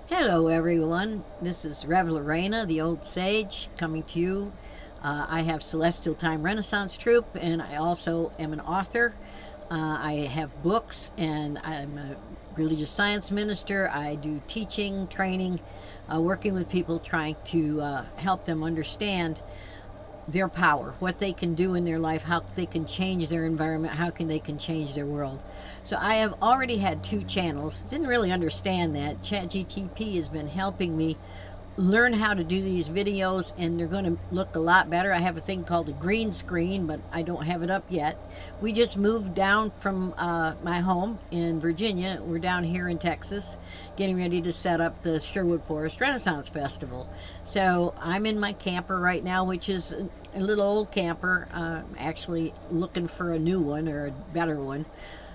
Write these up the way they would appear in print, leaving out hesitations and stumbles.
Hello, everyone. This is Rev Lorana, the old sage, coming to you. I have Celestial Thyme Renaissance Troupe, and I also am an author. I have books, and I'm a religious science minister. I do teaching, training, working with people, trying to help them understand their power, what they can do in their life, how they can change their environment, how they can change their world. So I have already had 2 channels. Didn't really understand that. ChatGTP has been helping me learn how to do these videos, and they're going to look a lot better. I have a thing called a green screen, but I don't have it up yet. We just moved down from my home in Virginia. We're down here in Texas, getting ready to set up the Sherwood Forest Renaissance Festival. So I'm in my camper right now, which is a little old camper. Actually looking for a new one or a better one.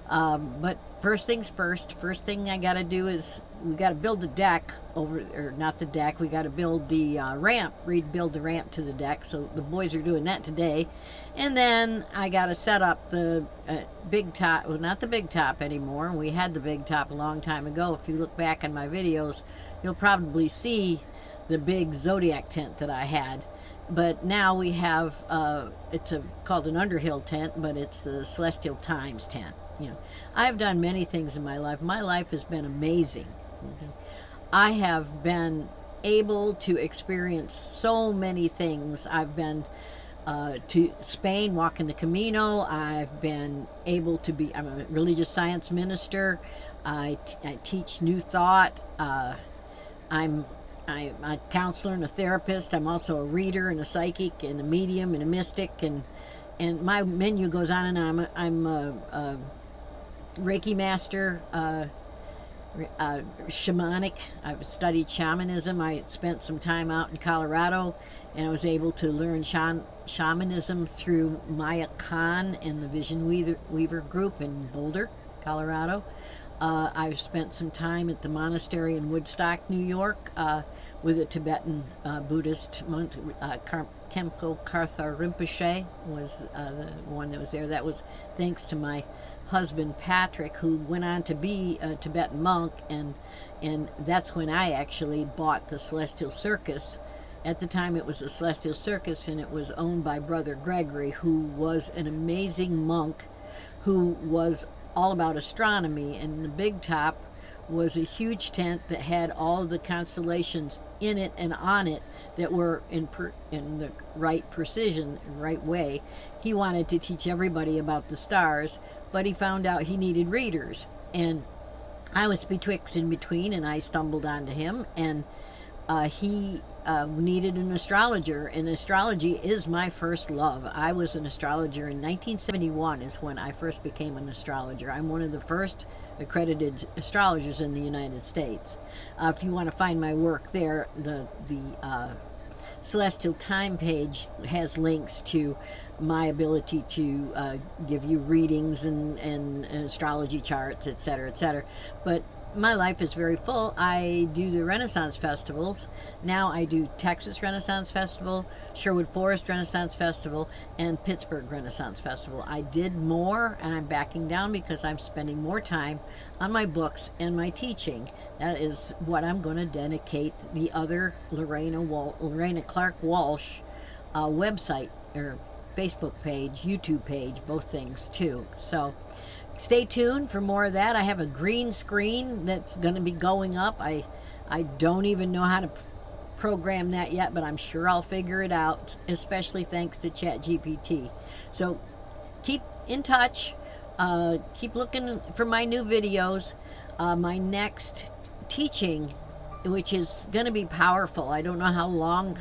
But first things first thing I got to do is we got to build the deck over, or not the deck, we got to build the ramp, rebuild the ramp to the deck. So the boys are doing that today. And then I got to set up the big top, well, not the big top anymore. We had the big top a long time ago. If you look back in my videos, you'll probably see the big zodiac tent that I had. But now we have, called an Underhill tent, but it's the Celestial Thyme's tent. I've done many things in my life. My life has been amazing. I have been able to experience so many things. I've been to Spain, walking the Camino. I've been able to be, I'm a religious science minister. I teach New Thought. I'm a counselor and a therapist. I'm also a reader and a psychic and a medium and a mystic. And my menu goes on and on. I'm a Reiki master, shamanic. I've studied shamanism. I spent some time out in Colorado, and I was able to learn shamanism through Maya Khan and the Vision Weaver group in Boulder, Colorado. I've spent some time at the monastery in Woodstock, New York, with a Tibetan Buddhist monk. Kempo Karthar Rinpoche was the one that was there. That was thanks to my husband Patrick, who went on to be a Tibetan monk, and that's when I actually bought the Celestial Circus. At the time it was the Celestial Circus, and it was owned by Brother Gregory, who was an amazing monk who was all about astronomy. And the big top was a huge tent that had all of the constellations in it and on it that were in the right precision, right way. He wanted to teach everybody about the stars, but he found out he needed readers. And I was betwixt and between, and I stumbled onto him, and he needed an astrologer, and astrology is my first love. I was an astrologer in 1971 is when I first became an astrologer. I'm one of the first accredited astrologers in the United States. If you want to find my work there, the Celestial Thyme page has links to my ability to give you readings and astrology charts, etc., etc. But my life is very full. I do the Renaissance festivals. Now I do Texas Renaissance Festival, Sherwood Forest Renaissance Festival, and Pittsburgh Renaissance Festival. I did more, and I'm backing down because I'm spending more time on my books and my teaching. That is what I'm going to dedicate the other Lorana Clark Walsh website or Facebook page, YouTube page, both things too. So stay tuned for more of that. I have a green screen that's going to be going up. I don't even know how to program that yet, but I'm sure I'll figure it out, especially thanks to ChatGPT. So keep in touch. Keep looking for my new videos. My next teaching, which is going to be powerful. I don't know how long,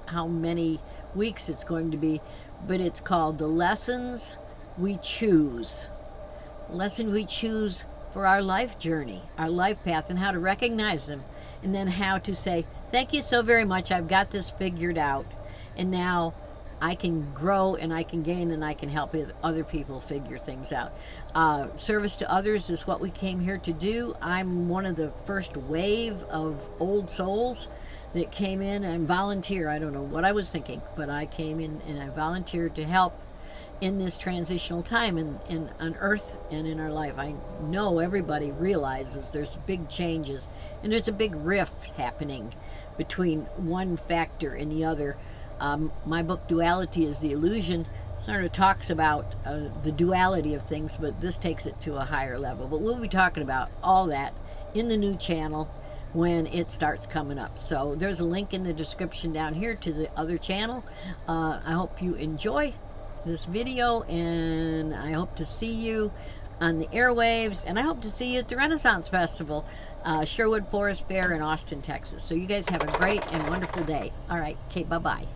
how many weeks it's going to be, but it's called The Lessons We Choose. Lesson we choose for our life journey, our life path, and how to recognize them, and then how to say, thank you so very much, I've got this figured out, and now I can grow and I can gain and I can help other people figure things out. Service to others is what we came here to do. I'm one of the first wave of old souls that came in and volunteer. I don't know what I was thinking, but I came in and I volunteered to help in this transitional time in on Earth and in our life. I know everybody realizes there's big changes, and there's a big rift happening between one factor and the other. My book, Duality is the Illusion, sort of talks about the duality of things, but this takes it to a higher level. But we'll be talking about all that in the new channel when it starts coming up. So there's a link in the description down here to the other channel. I hope you enjoy this video, and I hope to see you on the airwaves, and I hope to see you at the Renaissance Festival, Sherwood Forest Fair in Austin, Texas. So you guys have a great and wonderful day. All right, okay, bye-bye.